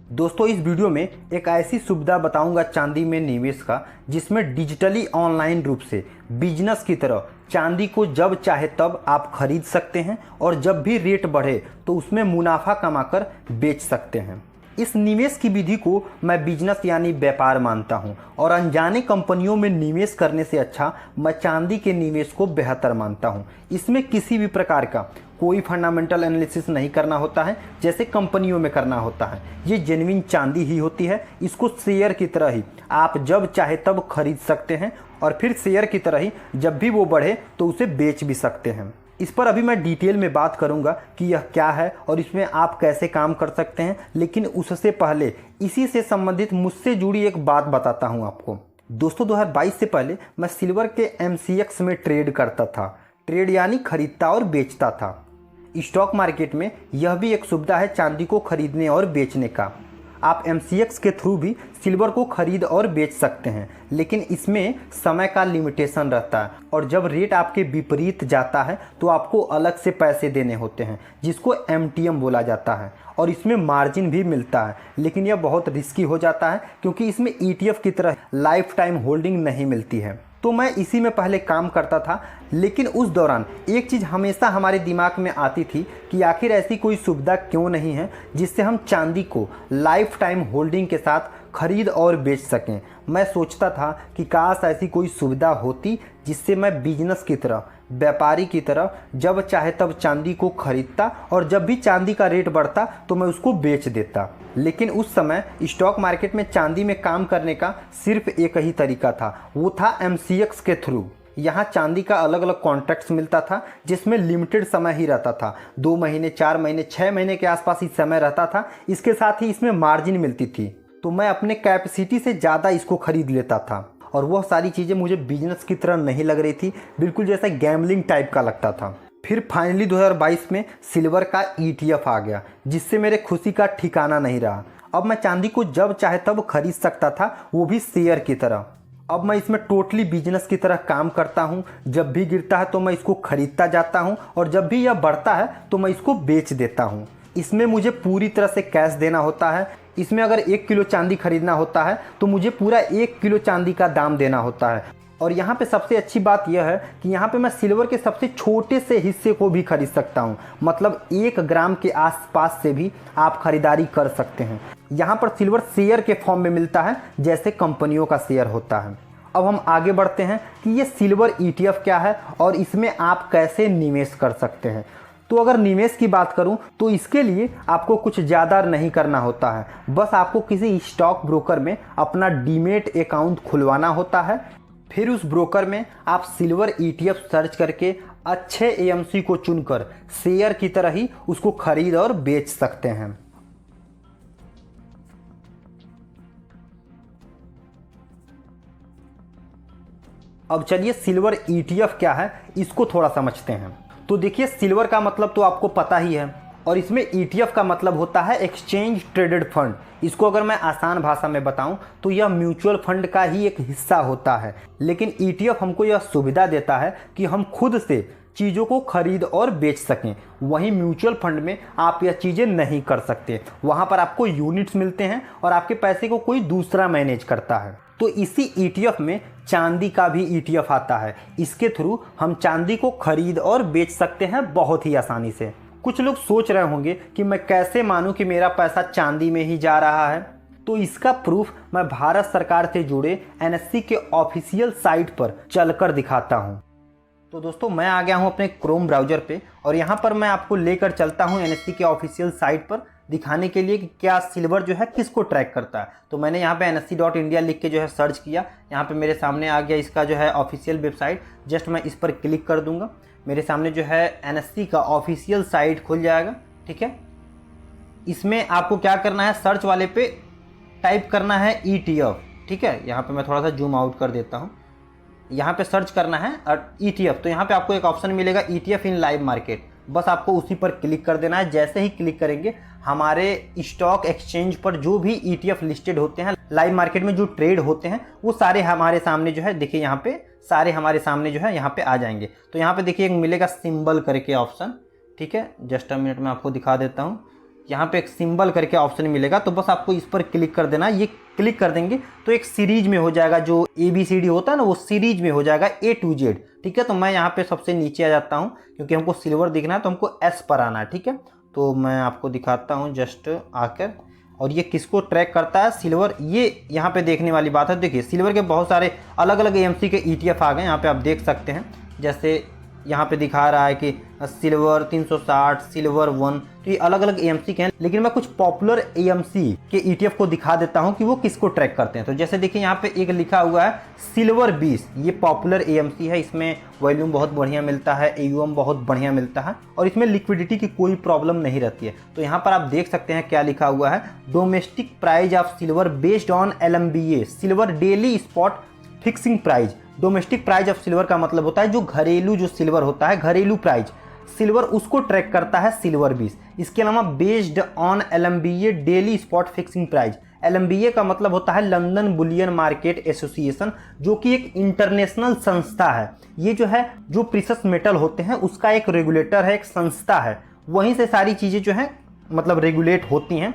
दोस्तों इस वीडियो में एक ऐसी सुविधा बताऊंगा चांदी में निवेश का, जिसमें डिजिटली ऑनलाइन रूप से बिजनेस की तरह चांदी को जब चाहे तब आप खरीद सकते हैं और जब भी रेट बढ़े तो उसमें मुनाफा कमाकर बेच सकते हैं। इस निवेश की विधि को मैं बिजनेस यानी व्यापार मानता हूं और अनजाने कंपनियों में निवेश करने से अच्छा मैं चांदी के निवेश को बेहतर मानता हूं। इसमें किसी भी प्रकार का कोई फंडामेंटल एनालिसिस नहीं करना होता है जैसे कंपनियों में करना होता है। ये जेन्युइन चांदी ही होती है। इसको शेयर की तरह ही आप जब चाहे तब खरीद सकते हैं और फिर शेयर की तरह ही जब भी वो बढ़े तो उसे बेच भी सकते हैं। इस पर अभी मैं डिटेल में बात करूंगा कि यह क्या है और इसमें आप कैसे काम कर सकते हैं, लेकिन उससे पहले इसी से संबंधित मुझसे जुड़ी एक बात बताता हूं आपको। दोस्तों 2022 से पहले मैं सिल्वर के MCX में ट्रेड करता था। ट्रेड यानी खरीदता और बेचता था। स्टॉक मार्केट में यह भी एक सुविधा है चांदी को खरीदने और बेचने का। आप MCX के थ्रू भी सिल्वर को खरीद और बेच सकते हैं, लेकिन इसमें समय का लिमिटेशन रहता है और जब रेट आपके विपरीत जाता है तो आपको अलग से पैसे देने होते हैं, जिसको MTM बोला जाता है। और इसमें मार्जिन भी मिलता है, लेकिन यह बहुत रिस्की हो जाता है क्योंकि इसमें ETF की तरह लाइफ टाइम होल्डिंग नहीं मिलती है। तो मैं इसी में पहले काम करता था, लेकिन उस दौरान एक चीज़ हमेशा हमारे दिमाग में आती थी कि आखिर ऐसी कोई सुविधा क्यों नहीं है जिससे हम चांदी को लाइफ टाइम होल्डिंग के साथ खरीद और बेच सकें। मैं सोचता था कि काश ऐसी कोई सुविधा होती जिससे मैं बिजनेस की तरह, व्यापारी की तरह जब चाहे तब चांदी को खरीदता और जब भी चांदी का रेट बढ़ता तो मैं उसको बेच देता। लेकिन उस समय स्टॉक मार्केट में चांदी में काम करने का सिर्फ एक ही तरीका था, वो था MCX के थ्रू। यहाँ चांदी का अलग अलग कॉन्ट्रैक्ट्स मिलता था जिसमें लिमिटेड समय ही रहता था। 2 महीने, 4 महीने, 6 महीने के आसपास ही समय रहता था। इसके साथ ही इसमें मार्जिन मिलती थी, तो मैं अपने कैपेसिटी से ज़्यादा इसको खरीद लेता था और वह सारी चीज़ें मुझे बिजनेस की तरह नहीं लग रही थी, बिल्कुल जैसा गैम्बलिंग टाइप का लगता था। फिर फाइनली 2022 में सिल्वर का ETF आ गया, जिससे मेरे खुशी का ठिकाना नहीं रहा। अब मैं चांदी को जब चाहे तब खरीद सकता था, वो भी शेयर की तरह। अब मैं इसमें टोटली बिजनेस की तरह काम करता हूँ। जब भी गिरता है तो मैं इसको खरीदता जाता हूँ और जब भी यह बढ़ता है तो मैं इसको बेच देता हूँ। इसमें मुझे पूरी तरह से कैश देना होता है। इसमें अगर 1 किलो चांदी खरीदना होता है तो मुझे पूरा 1 किलो चांदी का दाम देना होता है। और यहाँ पे सबसे अच्छी बात यह है कि यहाँ पे मैं सिल्वर के सबसे छोटे से हिस्से को भी खरीद सकता हूँ, मतलब 1 ग्राम के आसपास से भी आप खरीदारी कर सकते हैं। यहाँ पर सिल्वर शेयर के फॉर्म में मिलता है, जैसे कंपनियों का शेयर होता है। अब हम आगे बढ़ते हैं कि ये सिल्वर ETF क्या है और इसमें आप कैसे निवेश कर सकते हैं। तो अगर निवेश की बात करूं तो इसके लिए आपको कुछ ज़्यादा नहीं करना होता है। बस आपको किसी स्टॉक ब्रोकर में अपना डीमेट अकाउंट खुलवाना होता है। फिर उस ब्रोकर में आप सिल्वर ETF सर्च करके अच्छे AMC को चुनकर शेयर की तरह ही उसको खरीद और बेच सकते हैं। अब चलिए सिल्वर ETF क्या है इसको थोड़ा समझते हैं। तो देखिए, सिल्वर का मतलब तो आपको पता ही है और इसमें ETF का मतलब होता है एक्सचेंज ट्रेडेड फंड। इसको अगर मैं आसान भाषा में बताऊं तो यह म्यूचुअल फंड का ही एक हिस्सा होता है, लेकिन ETF हमको यह सुविधा देता है कि हम खुद से चीज़ों को खरीद और बेच सकें। वहीं म्यूचुअल फंड में आप यह चीज़ें नहीं कर सकते। वहाँ पर आपको यूनिट्स मिलते हैं और आपके पैसे को कोई दूसरा मैनेज करता है। तो इसी ETF में चांदी का भी ETF आता है। इसके थ्रू हम चांदी को खरीद और बेच सकते हैं बहुत ही आसानी से। कुछ लोग सोच रहे होंगे कि मैं कैसे मानूं कि मेरा पैसा चांदी में ही जा रहा है। तो इसका प्रूफ मैं भारत सरकार से जुड़े NSE के ऑफिशियल साइट पर चलकर दिखाता हूं। तो दोस्तों मैं आ गया हूं अपने क्रोम ब्राउज़र पे और यहां पर मैं आपको लेकर चलता हूं NSE के ऑफिशियल साइट पर दिखाने के लिए कि क्या सिल्वर जो है किसको ट्रैक करता है। तो मैंने यहाँ पे NSE.India लिख के जो है सर्च किया। यहाँ पे मेरे सामने आ गया इसका जो है ऑफिशियल वेबसाइट। जस्ट मैं इस पर क्लिक कर दूंगा, मेरे सामने जो है NSE का ऑफिशियल साइट खुल जाएगा। ठीक है, इसमें आपको क्या करना है, सर्च वाले पे टाइप करना है ETF। ठीक है, यहाँ पे मैं थोड़ा सा जूम आउट कर देता हूँ। यहाँ पे सर्च करना है ETF। तो यहाँ पे आपको एक ऑप्शन मिलेगा ETF इन लाइव मार्केट। बस आपको उसी पर क्लिक कर देना है। जैसे ही क्लिक करेंगे हमारे स्टॉक एक्सचेंज पर जो भी ETF लिस्टेड होते हैं, लाइव मार्केट में जो ट्रेड होते हैं, वो सारे हमारे सामने जो है देखिए यहाँ पे सारे हमारे सामने जो है यहाँ पे आ जाएंगे। तो यहाँ पे देखिए एक मिलेगा सिंबल करके ऑप्शन। ठीक है, जस्ट अ मिनट में आपको दिखा देता हूँ। यहाँ पे एक सिंबल करके ऑप्शन मिलेगा, तो बस आपको इस पर क्लिक कर देना। ये क्लिक कर देंगे तो एक सीरीज में हो जाएगा, जो ABCD होता है ना वो सीरीज में हो जाएगा A to Z। ठीक है, तो मैं यहाँ पे सबसे नीचे आ जाता हूँ क्योंकि हमको सिल्वर दिखना है, तो हमको S पर आना है। ठीक है, तो मैं आपको दिखाता हूँ जस्ट आकर। और ये किसको ट्रैक करता है? सिल्वर। ये यहाँ पे देखने वाली बात है, देखिए सिल्वर के बहुत सारे अलग अलग AMC के ETF आ गए, यहाँ पे आप देख सकते हैं। जैसे यहाँ पे दिखा रहा है कि सिल्वर 360, सिल्वर 1, तो ये अलग अलग AMC के हैं। लेकिन मैं कुछ पॉपुलर AMC के ETF को दिखा देता हूँ कि वो किसको ट्रैक करते हैं। तो जैसे देखिए यहाँ पे एक लिखा हुआ है सिल्वर 20, ये पॉपुलर AMC है। इसमें वॉल्यूम बहुत बढ़िया मिलता है, AUM बहुत बढ़िया मिलता है और इसमें लिक्विडिटी की कोई प्रॉब्लम नहीं रहती है। तो यहाँ पर आप देख सकते हैं क्या लिखा हुआ है, domestic price of silver based on LMBA silver daily spot fixing price. Domestic price of silver का मतलब होता है जो घरेलू जो सिल्वर होता है, घरेलू प्राइस सिल्वर, उसको ट्रैक करता है सिल्वर 20। इसके अलावा based on LMBA daily spot fixing price. LMBA का मतलब होता है लंदन बुलियन मार्केट एसोसिएशन, जो कि एक इंटरनेशनल संस्था है। ये जो है जो प्रीशियस मेटल होते हैं उसका एक रेगुलेटर है, एक संस्था है। वहीं से सारी चीज़ें जो हैं मतलब रेगुलेट होती हैं।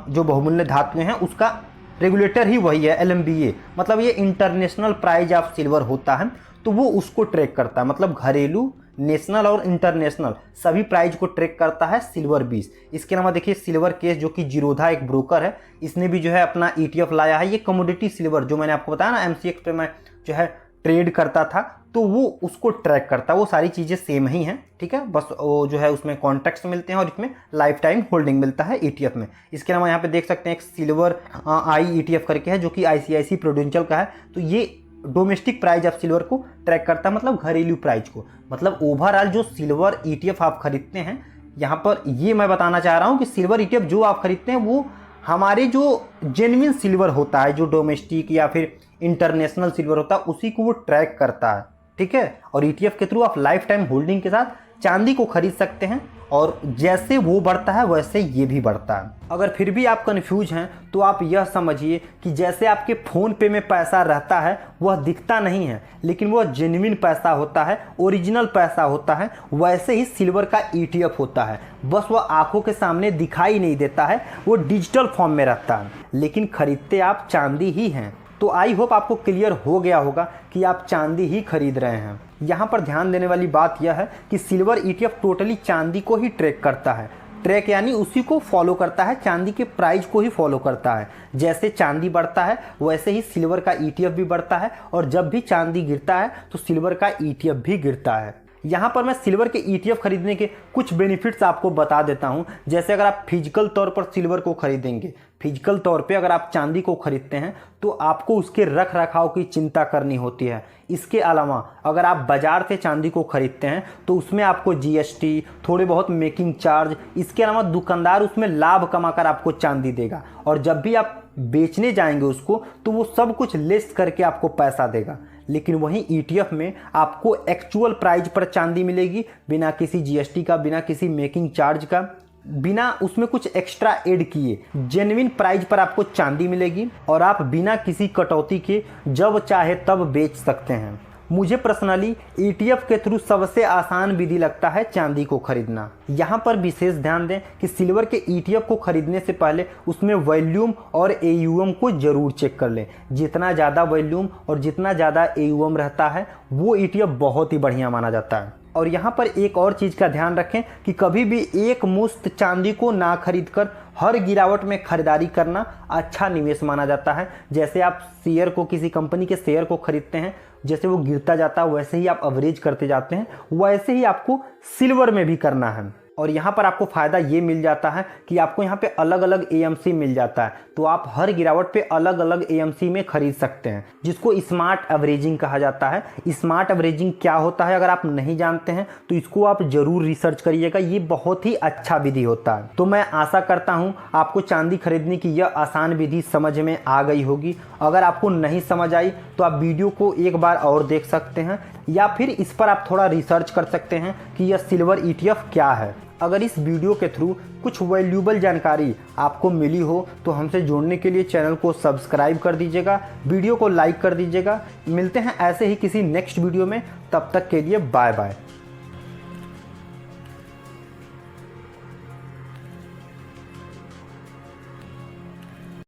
जो बहुमूल्य धातुएं हैं उसका रेगुलेटर ही वही है LMBA, मतलब ये इंटरनेशनल प्राइस ऑफ सिल्वर होता है, तो वो उसको ट्रैक करता है। मतलब घरेलू, नेशनल और इंटरनेशनल सभी प्राइस को ट्रैक करता है सिल्वर 20। इसके अलावा देखिए सिल्वर केस, जो कि जीरोधा एक ब्रोकर है, इसने भी जो है अपना ETF लाया है। ये कमोडिटी सिल्वर जो मैंने आपको बताया ना MCX पे मैं जो है ट्रेड करता था, तो वो उसको ट्रैक करता है। वो सारी चीज़ें सेम ही हैं। ठीक है, बस वो जो है उसमें कॉन्ट्रैक्ट्स मिलते हैं और इसमें लाइफ टाइम होल्डिंग मिलता है ETF में। इसके अलावा यहाँ पे देख सकते हैं एक सिल्वर आई ETF करके है, जो कि ICICI प्रूडेंशियल का है। तो ये डोमेस्टिक प्राइस ऑफ सिल्वर को ट्रैक करता है, मतलब घरेलू प्राइस को। मतलब ओवरऑल जो सिल्वर ETF आप खरीदते हैं, यहाँ पर ये मैं बताना चाह रहा हूँ कि सिल्वर ETF जो आप खरीदते हैं वो हमारे जो जेन्युइन सिल्वर होता है, जो डोमेस्टिक या फिर इंटरनेशनल सिल्वर होता है, उसी को वो ट्रैक करता है। ठीक है, और ETF के थ्रू आप लाइफ टाइम होल्डिंग के साथ चांदी को खरीद सकते हैं, और जैसे वो बढ़ता है वैसे ये भी बढ़ता है। अगर फिर भी आप कंफ्यूज हैं तो आप यह समझिए कि जैसे आपके फ़ोन पे में पैसा रहता है वह दिखता नहीं है, लेकिन वह जेन्युइन पैसा होता है, ओरिजिनल पैसा होता है, वैसे ही सिल्वर का ETF होता है। बस वह आंखों के सामने दिखाई नहीं देता है, वो डिजिटल फॉर्म में रहता है, लेकिन खरीदते आप चांदी ही हैं। तो आई होप आपको क्लियर हो गया होगा कि आप चांदी ही खरीद रहे हैं। यहाँ पर ध्यान देने वाली बात यह है कि सिल्वर ETF टोटली चांदी को ही ट्रैक करता है। ट्रैक यानी उसी को फॉलो करता है, चांदी के प्राइस को ही फॉलो करता है। जैसे चांदी बढ़ता है वैसे ही सिल्वर का ETF भी बढ़ता है, और जब भी चांदी गिरता है तो सिल्वर का ETF भी गिरता है। यहाँ पर मैं सिल्वर के ETF खरीदने के कुछ बेनिफिट्स आपको बता देता हूँ। जैसे अगर आप फिजिकल तौर पर सिल्वर को खरीदेंगे, फिजिकल तौर पे अगर आप चांदी को खरीदते हैं तो आपको उसके रख रखाव की चिंता करनी होती है। इसके अलावा अगर आप बाज़ार से चांदी को खरीदते हैं तो उसमें आपको GST, थोड़े बहुत मेकिंग चार्ज, इसके अलावा दुकानदार उसमें लाभ कमाकर आपको चांदी देगा, और जब भी आप बेचने जाएंगे उसको तो वो सब कुछ लेस करके आपको पैसा देगा। लेकिन वहीं ETF में आपको एक्चुअल प्राइस पर चांदी मिलेगी, बिना किसी GST का, बिना किसी मेकिंग चार्ज का, बिना उसमें कुछ एक्स्ट्रा ऐड किए जेन्युइन प्राइस पर आपको चांदी मिलेगी, और आप बिना किसी कटौती के जब चाहे तब बेच सकते हैं। मुझे पर्सनली ETF के थ्रू सबसे आसान विधि लगता है चांदी को खरीदना। यहाँ पर विशेष ध्यान दें कि सिल्वर के ETF को खरीदने से पहले उसमें वॉल्यूम और AUM को ज़रूर चेक कर लें। जितना ज़्यादा वॉल्यूम और जितना ज़्यादा AUM रहता है वो ETF बहुत ही बढ़िया माना जाता है। और यहाँ पर एक और चीज़ का ध्यान रखें कि कभी भी एक मुश्त चांदी को ना खरीदकर हर गिरावट में खरीदारी करना अच्छा निवेश माना जाता है। जैसे आप शेयर को, किसी कंपनी के शेयर को खरीदते हैं, जैसे वो गिरता जाता है वैसे ही आप अवरेज करते जाते हैं, वैसे ही आपको सिल्वर में भी करना है। और यहाँ पर आपको फ़ायदा ये मिल जाता है कि आपको यहाँ पे अलग अलग AMC मिल जाता है, तो आप हर गिरावट पे अलग अलग AMC में खरीद सकते हैं, जिसको स्मार्ट एवरेजिंग कहा जाता है। स्मार्ट एवरेजिंग क्या होता है अगर आप नहीं जानते हैं तो इसको आप ज़रूर रिसर्च करिएगा, ये बहुत ही अच्छा विधि होता है। तो मैं आशा करता हूँ आपको चांदी खरीदने की यह आसान विधि समझ में आ गई होगी। अगर आपको नहीं समझ आई तो आप वीडियो को एक बार और देख सकते हैं, या फिर इस पर आप थोड़ा रिसर्च कर सकते हैं कि यह सिल्वर ETF क्या है। अगर इस वीडियो के थ्रू कुछ वैल्यूएबल जानकारी आपको मिली हो तो हमसे जुड़ने के लिए चैनल को सब्सक्राइब कर दीजिएगा, वीडियो को लाइक कर दीजिएगा। मिलते हैं ऐसे ही किसी नेक्स्ट वीडियो में, तब तक के लिए बाय बाय।